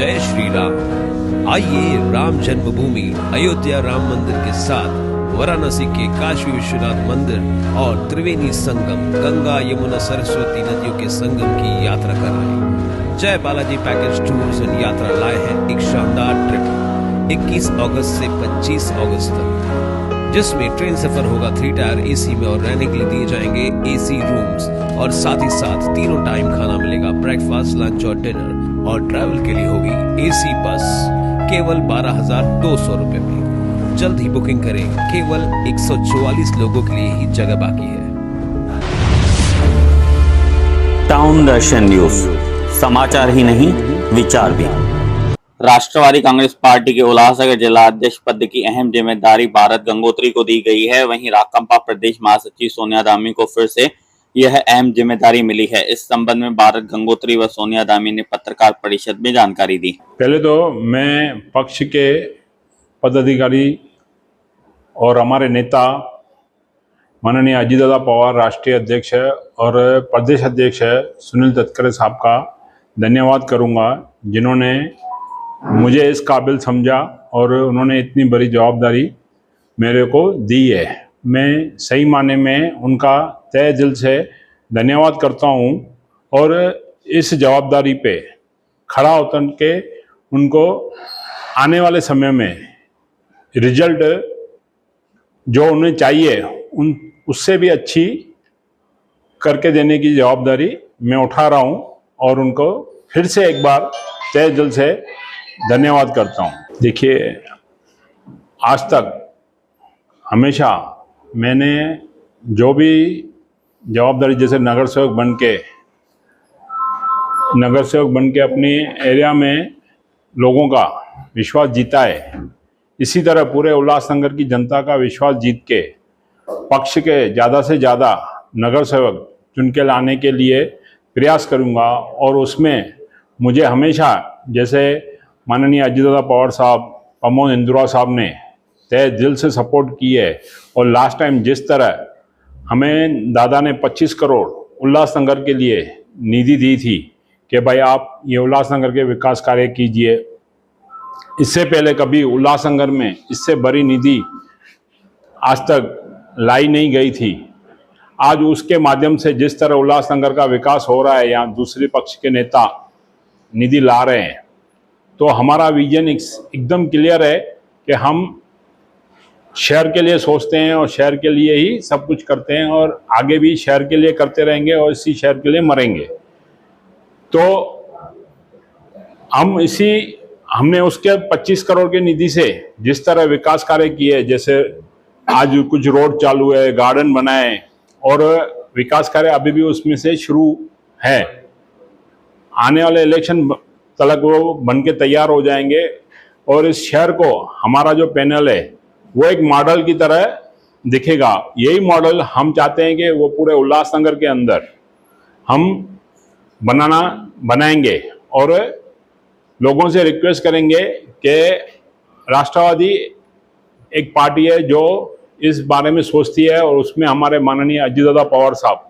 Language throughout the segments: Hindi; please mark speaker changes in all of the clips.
Speaker 1: जय श्री राम। आइए राम जन्मभूमि अयोध्या राम मंदिर के साथ वाराणसी के काशी विश्वनाथ मंदिर और त्रिवेणी संगम गंगा यमुना सरस्वती नदियों के संगम की यात्रा कराएं। जय बालाजी पैकेज टूर्स एंड यात्रा लाए हैं एक शानदार ट्रिप 21 अगस्त से 25 अगस्त तक, जिसमें ट्रेन सफर होगा 3 टायर एसी में और रहने के लिए दिए जाएंगे एसी रूम्स और साथ ही साथ तीनों टाइम खाना मिलेगा, ब्रेकफास्ट, लंच और डिनर। और ट्रैवल के लिए होगी एसी बस केवल 12,200 रुपए में। जल्द ही बुकिंग करें, केवल 144 लोगों के लिए ही जगह बाकी है।
Speaker 2: टाउन दर्शन न्यूज, समाचार ही नहीं विचार भी। राष्ट्रवादी कांग्रेस पार्टी के उल्लासनगर जिला अध्यक्ष पद की अहम जिम्मेदारी भारत गंगोत्री को दी गई है। वहीं राकांपा प्रदेश महासचिव सोनिया गांधी को फिर से यह अहम जिम्मेदारी मिली है। इस संबंध में भारत गंगोत्री व सोनिया गांधी ने पत्रकार परिषद में जानकारी दी।
Speaker 3: पहले तो मैं पक्ष के पदाधिकारी और हमारे नेता माननीय अजीतदादा पवार राष्ट्रीय अध्यक्ष और प्रदेश अध्यक्ष सुनील तटकरे साहब का धन्यवाद करूंगा, जिन्होंने मुझे इस काबिल समझा और उन्होंने इतनी बड़ी जवाबदारी मेरे को दी है। मैं सही माने में उनका तहे दिल से धन्यवाद करता हूं और इस जवाबदारी पे खड़ा उतर के उनको आने वाले समय में रिजल्ट जो उन्हें चाहिए उससे भी अच्छी करके देने की जवाबदारी मैं उठा रहा हूं और उनको फिर से एक बार तहे दिल से धन्यवाद करता हूं। देखिए, आज तक हमेशा मैंने जो भी जवाबदारी, जैसे नगर सेवक बन के अपनी एरिया में लोगों का विश्वास जीता है, इसी तरह पूरे उल्लासनगर की जनता का विश्वास जीत के पक्ष के ज़्यादा से ज़्यादा नगर सेवक चुन के लाने के लिए प्रयास करूंगा। और उसमें मुझे हमेशा, जैसे माननीय अजीतदादा पवार साहब, प्रमोद इंदुरा साहब ने तहे दिल से सपोर्ट की है और लास्ट टाइम जिस तरह हमें दादा ने 25 करोड़ उल्लासनगर के लिए निधि दी थी कि भाई आप ये उल्लासनगर के विकास कार्य कीजिए, इससे पहले कभी उल्लासनगर में इससे बड़ी निधि आज तक लाई नहीं गई थी। आज उसके माध्यम से जिस तरह उल्लासनगर का विकास हो रहा है, यहाँ दूसरे पक्ष के नेता निधि ला रहे हैं, तो हमारा विजन एकदम क्लियर है कि हम शहर के लिए सोचते हैं और शहर के लिए ही सब कुछ करते हैं और आगे भी शहर के लिए करते रहेंगे और इसी शहर के लिए मरेंगे। तो हमने उसके 25 करोड़ की निधि से जिस तरह विकास कार्य किए, जैसे आज कुछ रोड चालू है, गार्डन बनाए और विकास कार्य अभी भी उसमें से शुरू है। आने वाले इलेक्शन तक वो बन के तैयार हो जाएंगे और इस शहर को हमारा जो पैनल है वो एक मॉडल की तरह दिखेगा। यही मॉडल हम चाहते हैं कि वो पूरे उल्लासनगर के अंदर हम बनाएंगे और लोगों से रिक्वेस्ट करेंगे कि राष्ट्रवादी एक पार्टी है जो इस बारे में सोचती है और उसमें हमारे माननीय अजीतदादा पवार साहब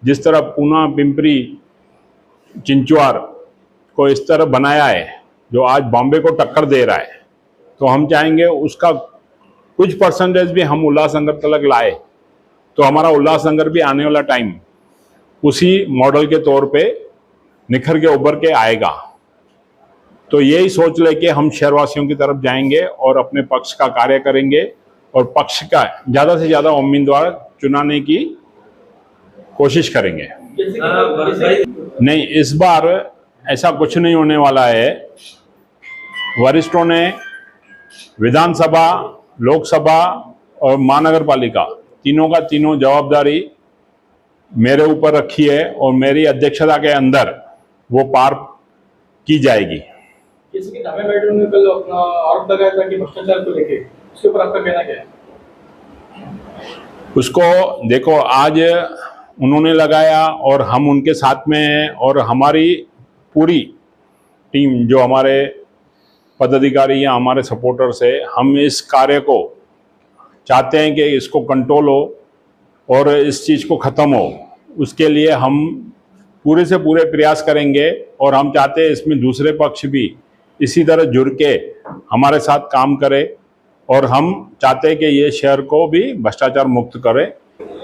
Speaker 3: जिस तरह पूना, पिंपरी, चिंचवाड़ को इस तरह बनाया है जो आज बॉम्बे को टक्कर दे रहा है, तो हम चाहेंगे उसका कुछ परसेंटेज भी हम उल्लासनगर तक लाए तो हमारा उल्लासनगर भी आने वाला टाइम उसी मॉडल के तौर पे निखर के उभर के आएगा। तो यही सोच लेके हम शहरवासियों की तरफ जाएंगे और अपने पक्ष का कार्य करेंगे और पक्ष का ज़्यादा से ज़्यादा उम्मीदवार चुनाने की कोशिश करेंगे। नहीं, इस बार ऐसा कुछ नहीं होने वाला है। वरिष्ठों ने विधानसभा, लोकसभा और महानगर पालिका तीनों का तीनों जवाबदारी मेरे ऊपर रखी है और मेरी अध्यक्षता के अंदर वो पार की जाएगी।
Speaker 4: जैसे कि धामे मैडम ने कल अपना आरोप लगाया था कि भ्रष्टाचार को लेके, उसके ऊपर आपका कहना क्या है?
Speaker 3: उसको देखो, आज उन्होंने लगाया और हम उनके साथ में हैं और हमारी पूरी टीम जो हमारे पदाधिकारी या हमारे सपोर्टर्स है, हम इस कार्य को चाहते हैं कि इसको कंट्रोल हो और इस चीज़ को ख़त्म हो। उसके लिए हम पूरे से पूरे प्रयास करेंगे और हम चाहते हैं इसमें दूसरे पक्ष भी इसी तरह जुड़ के हमारे साथ काम करे और हम चाहते हैं कि ये शहर को भी भ्रष्टाचार मुक्त करें।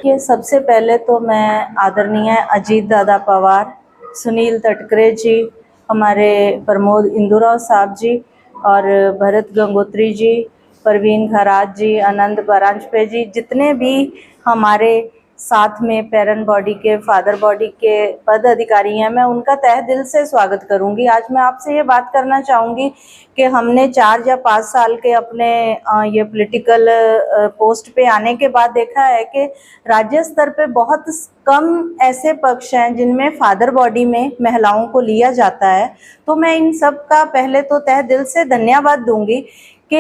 Speaker 5: ये सबसे पहले तो मैं आदरणीय अजीत दादा पवार, सुनील तटकरे जी, हमारे प्रमोद इंदुराव साहब जी और भरत गंगोत्री जी, परवीन खराज जी, आनंद बरांजपे जी, जितने भी हमारे साथ में पेरेंट बॉडी के, फादर बॉडी के पद अधिकारी हैं, मैं उनका तहे दिल से स्वागत करूंगी। आज मैं आपसे ये बात करना चाहूँगी कि हमने 4 या 5 साल के अपने ये पॉलिटिकल पोस्ट पे आने के बाद देखा है कि राज्य स्तर पे बहुत कम ऐसे पक्ष हैं जिनमें फादर बॉडी में महिलाओं को लिया जाता है। तो मैं इन सब का पहले तो तहे दिल से धन्यवाद दूंगी कि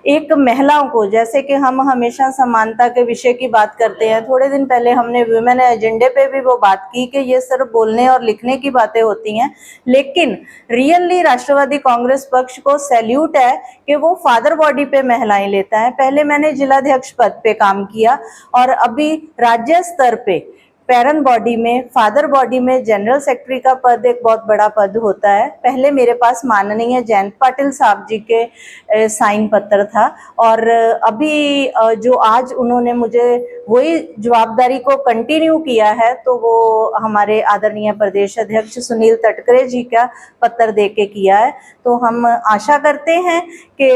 Speaker 5: एक महिलाओं को, जैसे कि हम हमेशा समानता के विषय की बात करते हैं, थोड़े दिन पहले हमने वुमेन एजेंडे पे भी वो बात की कि ये सिर्फ बोलने और लिखने की बातें होती हैं, लेकिन रियली राष्ट्रवादी कांग्रेस पक्ष को सैल्यूट है कि वो फादर बॉडी पे महिलाएं लेता है। पहले मैंने जिलाध्यक्ष पद पे काम किया और अभी राज्य स्तर पे पेरेंट बॉडी में, फादर बॉडी में जनरल सेक्रेटरी का पद एक बहुत बड़ा पद होता है। पहले मेरे पास माननीय जयंत पाटिल साहब जी के साइन पत्र था और अभी जो आज उन्होंने मुझे वही जवाबदारी को कंटिन्यू किया है, तो वो हमारे आदरणीय प्रदेश अध्यक्ष सुनील तटकरे जी का पत्र दे के किया है। तो हम आशा करते हैं कि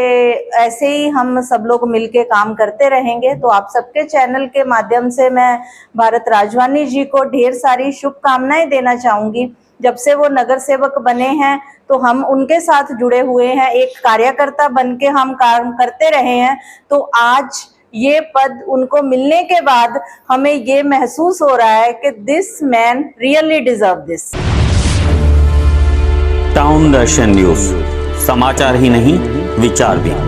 Speaker 5: ऐसे ही हम सब लोग मिलके काम करते रहेंगे। तो आप सबके चैनल के माध्यम से मैं भारत राजवानी जी को ढेर सारी शुभकामनाएं देना चाहूंगी। जब से वो नगर सेवक बने हैं तो हम उनके साथ जुड़े हुए हैं, एक कार्यकर्ता बन के हम काम करते रहे हैं। तो आज ये पद उनको मिलने के बाद हमें ये महसूस हो रहा है कि this man really deserve this.
Speaker 2: Town Darshan news, समाचार ही नहीं विचार भी।